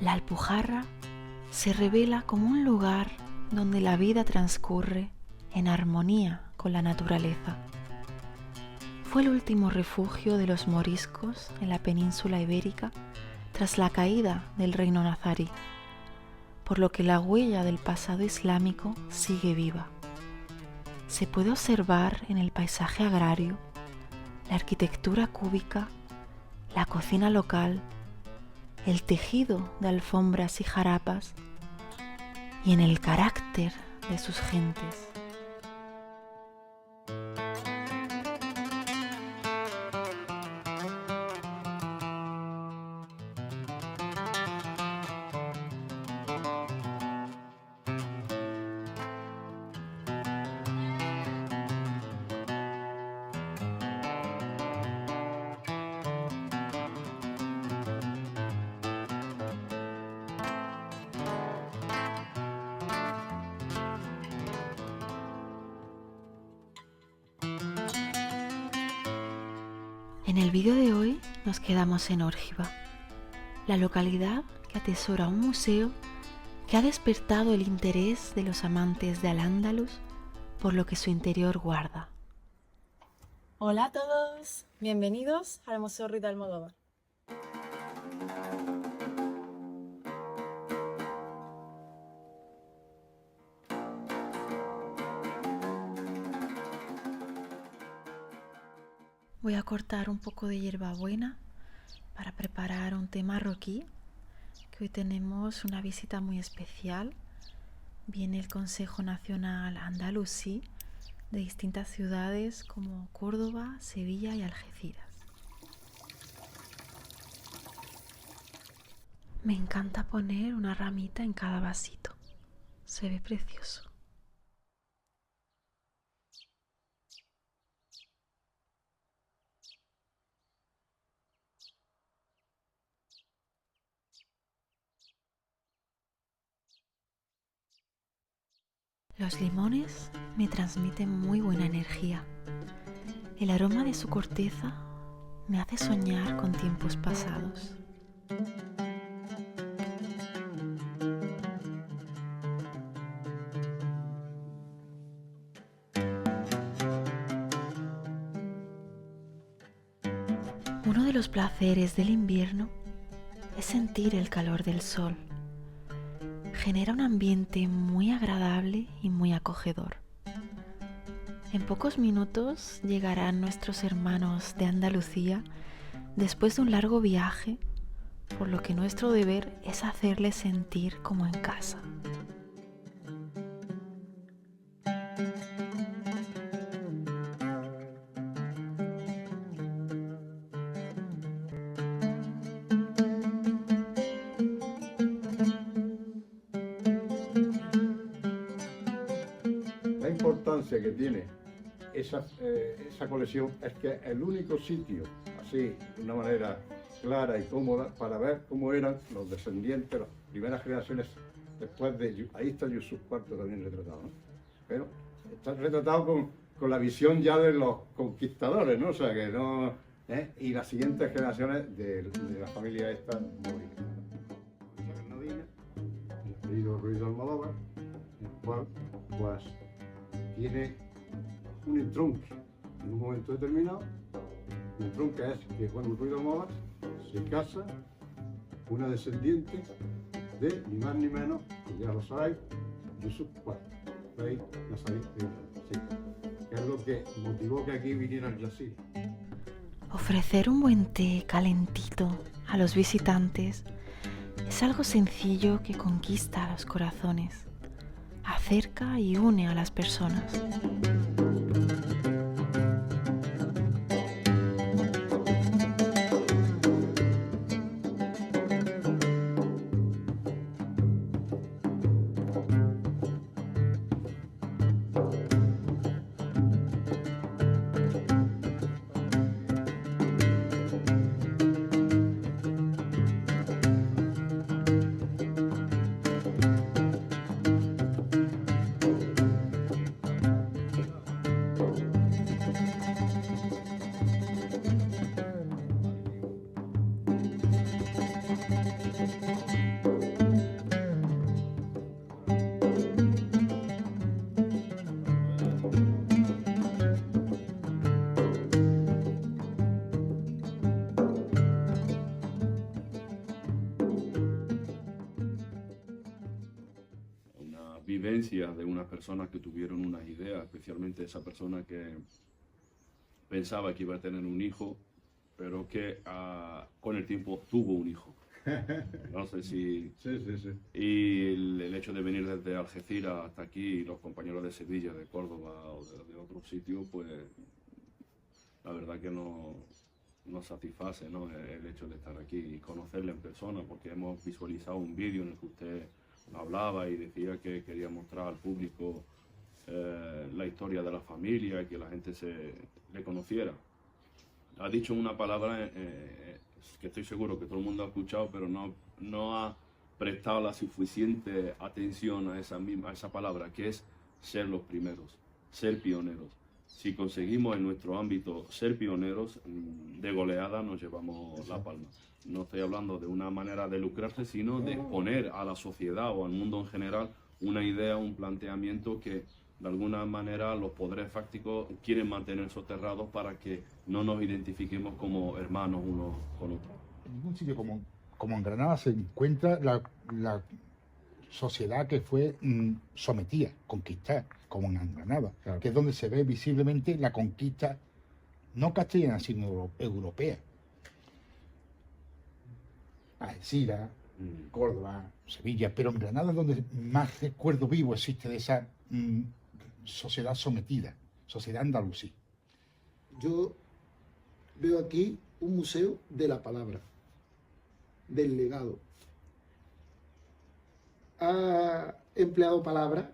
La Alpujarra se revela como un lugar donde la vida transcurre en armonía con la naturaleza. Fue el último refugio de los moriscos en la península ibérica tras la caída del reino nazarí, por lo que la huella del pasado islámico sigue viva. Se puede observar en el paisaje agrario, la arquitectura cúbica, la cocina local, el tejido de alfombras y jarapas y en el carácter de sus gentes. En el vídeo de hoy nos quedamos en Órgiva, la localidad que atesora un museo que ha despertado el interés de los amantes de Al-Ándalus por lo que su interior guarda. Hola a todos, bienvenidos al Museo Ruiz de Almodóvar. Voy a cortar un poco de hierbabuena para preparar un té marroquí, que hoy tenemos una visita muy especial. Viene el Consejo Nacional Andalusí de distintas ciudades como Córdoba, Sevilla y Algeciras. Me encanta poner una ramita en cada vasito, se ve precioso. Los limones me transmiten muy buena energía. El aroma de su corteza me hace soñar con tiempos pasados. Uno de los placeres del invierno es sentir el calor del sol. Genera un ambiente muy agradable y muy acogedor. En pocos minutos llegarán nuestros hermanos de Andalucía después de un largo viaje, por lo que nuestro deber es hacerles sentir como en casa. La importancia que tiene esa colección es que es el único sitio, así, de una manera clara y cómoda, para ver cómo eran los descendientes, las primeras generaciones después de... Ahí está Yusuf IV también retratado, ¿no? Pero está retratado con la visión ya de los conquistadores, ¿no? O sea, que no... Y las siguientes generaciones de la familia esta mórica. La Bernardina, el querido Ruiz de Almodóvar, el cual, pues, tiene un entronque en un momento determinado. El entronque es que cuando Ruiz de Almodóvar se casa una descendiente de ni más ni menos, que ya lo sabéis, Yusuf IV, rey nazarí de Irán, sí, que es lo que motivó que aquí viniera el Yazidi. Ofrecer un buen té calentito a los visitantes es algo sencillo que conquista los corazones, acerca y une a las personas. vivencias de unas personas que tuvieron unas ideas, especialmente esa persona que pensaba que iba a tener un hijo, pero que con el tiempo tuvo un hijo. No sé si... Sí, sí, sí. Y el hecho de venir desde Algeciras hasta aquí, los compañeros de Sevilla, de Córdoba o de otros sitios, pues la verdad que nos satisface, ¿no? El hecho de estar aquí y conocerle en persona, porque hemos visualizado un vídeo en el que usted hablaba y decía que quería mostrar al público la historia de la familia y que la gente le conociera. Ha dicho una palabra que estoy seguro que todo el mundo ha escuchado, pero no ha prestado la suficiente atención a esa palabra, que es ser los primeros, ser pioneros. Si conseguimos en nuestro ámbito ser pioneros, de goleada nos llevamos la palma. No estoy hablando de una manera de lucrarse, sino de poner a la sociedad o al mundo en general una idea, un planteamiento que de alguna manera los poderes fácticos quieren mantener soterrados para que no nos identifiquemos como hermanos unos con otros. En ningún sitio como en Granada se encuentra la sociedad que fue sometida, conquistada, como en Granada, claro, que es donde se ve visiblemente la conquista, no castellana, sino europea. Algeciras, Córdoba, Sevilla, pero en Granada es donde más recuerdo vivo existe de esa sociedad sometida, sociedad andalusí. Yo veo aquí un museo de la palabra, del legado. Ha empleado palabras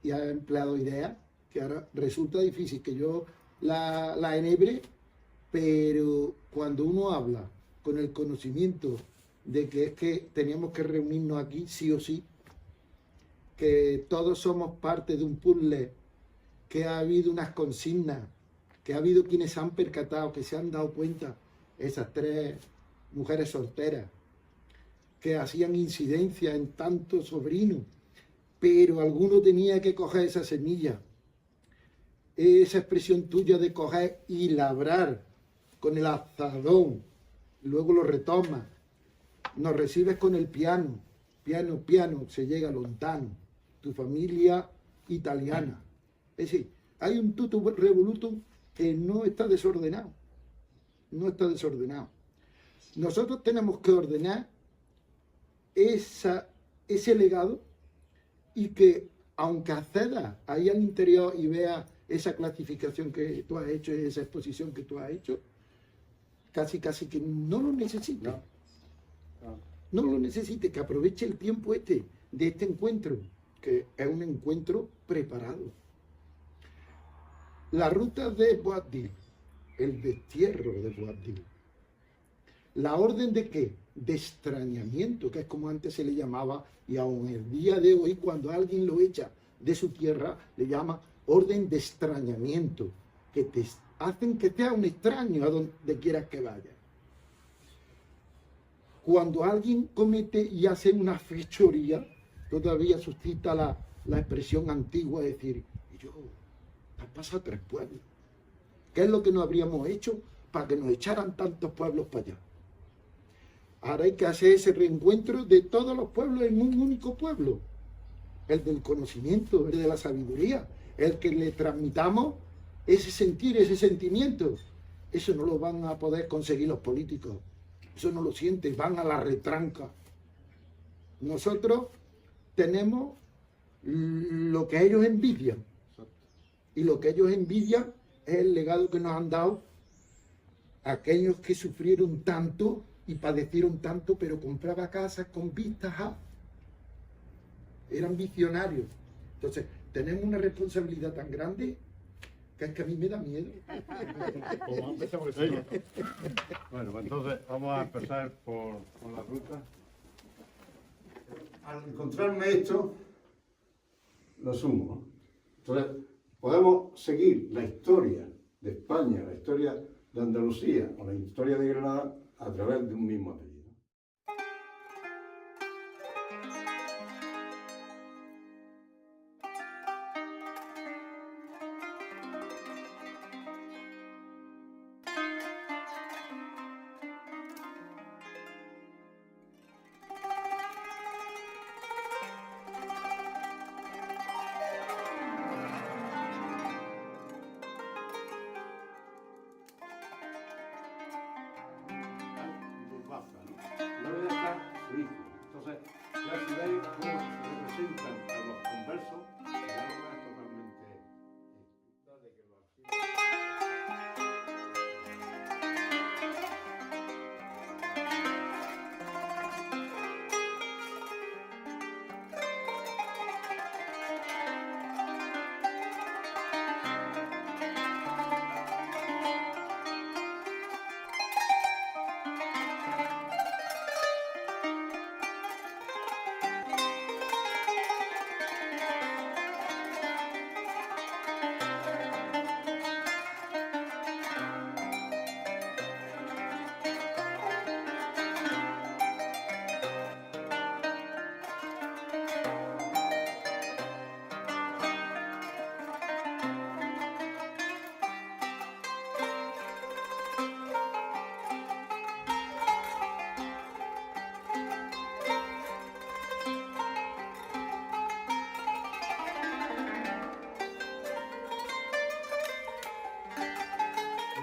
y ha empleado ideas que ahora resulta difícil que yo la enhebre, pero cuando uno habla con el conocimiento de que es que teníamos que reunirnos aquí sí o sí, que todos somos parte de un puzzle, que ha habido unas consignas, que ha habido quienes se han percatado, que se han dado cuenta, esas 3 mujeres solteras, que hacían incidencia en tantos sobrinos, pero alguno tenía que coger esa semilla. Esa expresión tuya de coger y labrar con el azadón, luego lo retomas, nos recibes con el piano, piano, piano, se llega lontano, tu familia italiana. Es decir, hay un tutu revolutum que no está desordenado, no está desordenado. Nosotros tenemos que ordenar ese legado y que, aunque accedas ahí al interior y veas esa clasificación que tú has hecho, esa exposición que tú has hecho, casi que no lo necesites. No lo necesite, que aproveche el tiempo de este encuentro, que es un encuentro preparado. La ruta de Boabdil, el destierro de Boabdil, la orden de qué? De extrañamiento, que es como antes se le llamaba, y aún el día de hoy cuando alguien lo echa de su tierra, le llama orden de extrañamiento, que te hacen que seas un extraño a donde quieras que vayas. Cuando alguien comete y hace una fechoría, todavía suscita la expresión antigua de decir, yo, han pasado 3 pueblos. ¿Qué es lo que no habríamos hecho para que nos echaran tantos pueblos para allá? Ahora hay que hacer ese reencuentro de todos los pueblos en un único pueblo. El del conocimiento, el de la sabiduría, el que le transmitamos ese sentir, ese sentimiento. Eso no lo van a poder conseguir los políticos. Eso no lo sienten, van a la retranca. Nosotros tenemos lo que ellos envidian. Y lo que ellos envidian es el legado que nos han dado aquellos que sufrieron tanto y padecieron tanto, pero compraba casas con vistas a... Eran visionarios. Entonces, tenemos una responsabilidad tan grande que es que a mí me da miedo. Bueno, pues entonces vamos a empezar por la ruta. Al encontrarme esto, lo sumo, ¿no? Entonces, podemos seguir la historia de España, la historia de Andalucía o la historia de Granada a través de un mismo apellido. Entonces, ya si veis cómo representan a los conversos, ya no es totalmente de que lo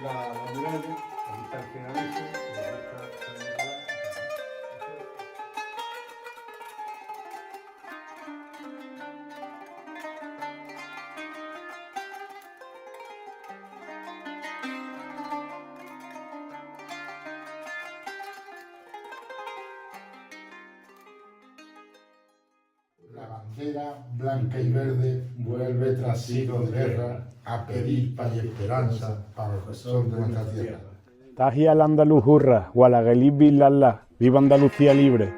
la muralla, aquí está el Generalife, y aquí está San Nicolás. La bandera blanca y verde vuelve tras siglos de guerra a pedir paz y esperanza para los que son de nuestra tierra. Tahia al andaluz hurra, Gualaguelib billallah, viva Andalucía libre.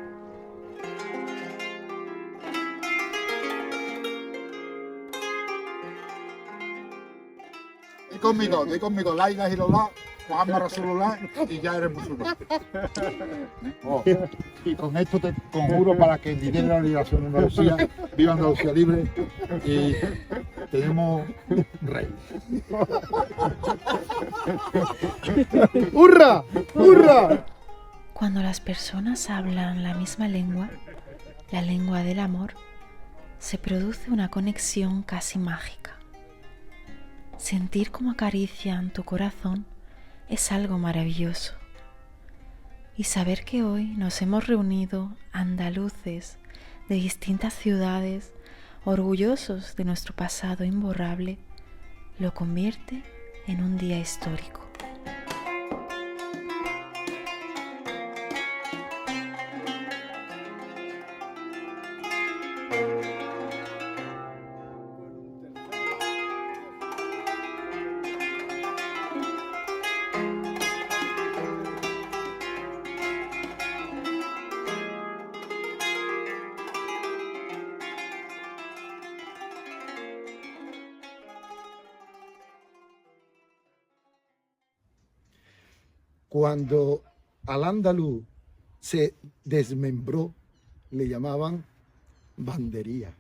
Di conmigo, la ilaha illallah, Muhammad Rasulullah y ya eres musulmán. Oh, y con esto te conjuro para que el dinero de la liberación de Andalucía, viva Andalucía libre y tenemos rey. ¡Hurra! ¡Hurra! Cuando las personas hablan la misma lengua, la lengua del amor, se produce una conexión casi mágica. Sentir cómo acarician tu corazón es algo maravilloso. Y saber que hoy nos hemos reunido andaluces de distintas ciudades, orgullosos de nuestro pasado imborrable, lo convierte en un día histórico. Cuando al andaluz se desmembró, le llamaban bandería,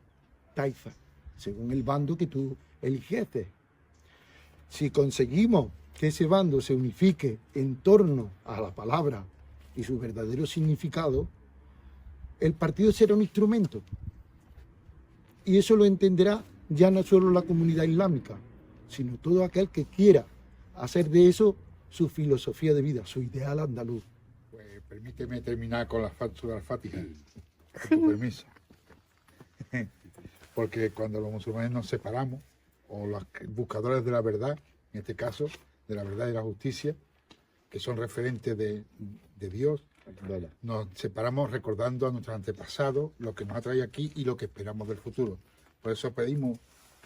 taifa, según el bando que tú eligieses. Si conseguimos que ese bando se unifique en torno a la palabra y su verdadero significado, el partido será un instrumento. Y eso lo entenderá ya no solo la comunidad islámica, sino todo aquel que quiera hacer de eso su filosofía de vida, su ideal andaluz. Pues permíteme terminar con la Sura al-Fatiha, con tu permiso. Porque cuando los musulmanes nos separamos, o los buscadores de la verdad, en este caso, de la verdad y la justicia, que son referentes de Dios, nos separamos recordando a nuestros antepasados, lo que nos ha traído aquí y lo que esperamos del futuro. Por eso pedimos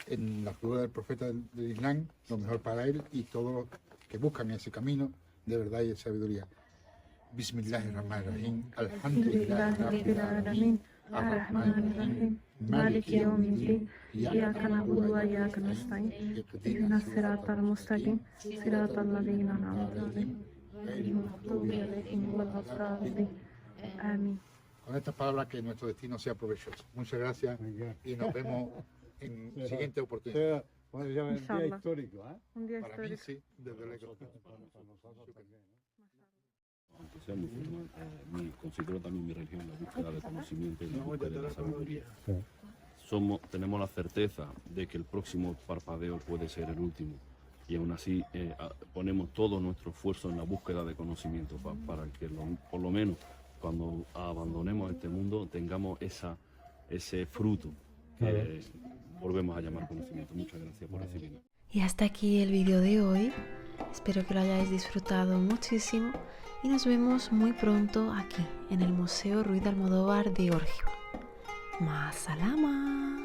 en la figura del profeta del Islam lo mejor para él y todos los que buscan ese camino de verdad y de sabiduría. Bismillahirrahmanirrahim. Alhamdulillahi Rabbil Alamin. Ar-Rahmanir-Rahim. Maliki Yawmiddin. Iyyaka na'budu wa iyyaka nasta'in. Ihdinas siratal mustaqim. Siratal ladzina an'amta 'alaihim. Ghayril maghdubi 'alaihim waladdallin. Amén. Con estas palabras que nuestro destino sea provechoso. Muchas gracias y nos vemos en siguiente oportunidad. ¿Cómo se llama? El día histórico, ¿eh? Un día Para histórico. mí sí, desde luego. Aunque sea musulmán, considero también mi religión la búsqueda de conocimiento y la búsqueda de la sabiduría. Tenemos la certeza de que el próximo parpadeo puede ser el último y aún así ponemos todo nuestro esfuerzo en la búsqueda de conocimiento para que por lo menos cuando abandonemos este mundo tengamos ese fruto que volvemos a llamar conocimiento. Muchas gracias por recibirnos. Y hasta aquí el vídeo de hoy. Espero que lo hayáis disfrutado muchísimo y nos vemos muy pronto aquí en el Museo Ruiz de Almodóvar de Giorgio. ¡Más salama!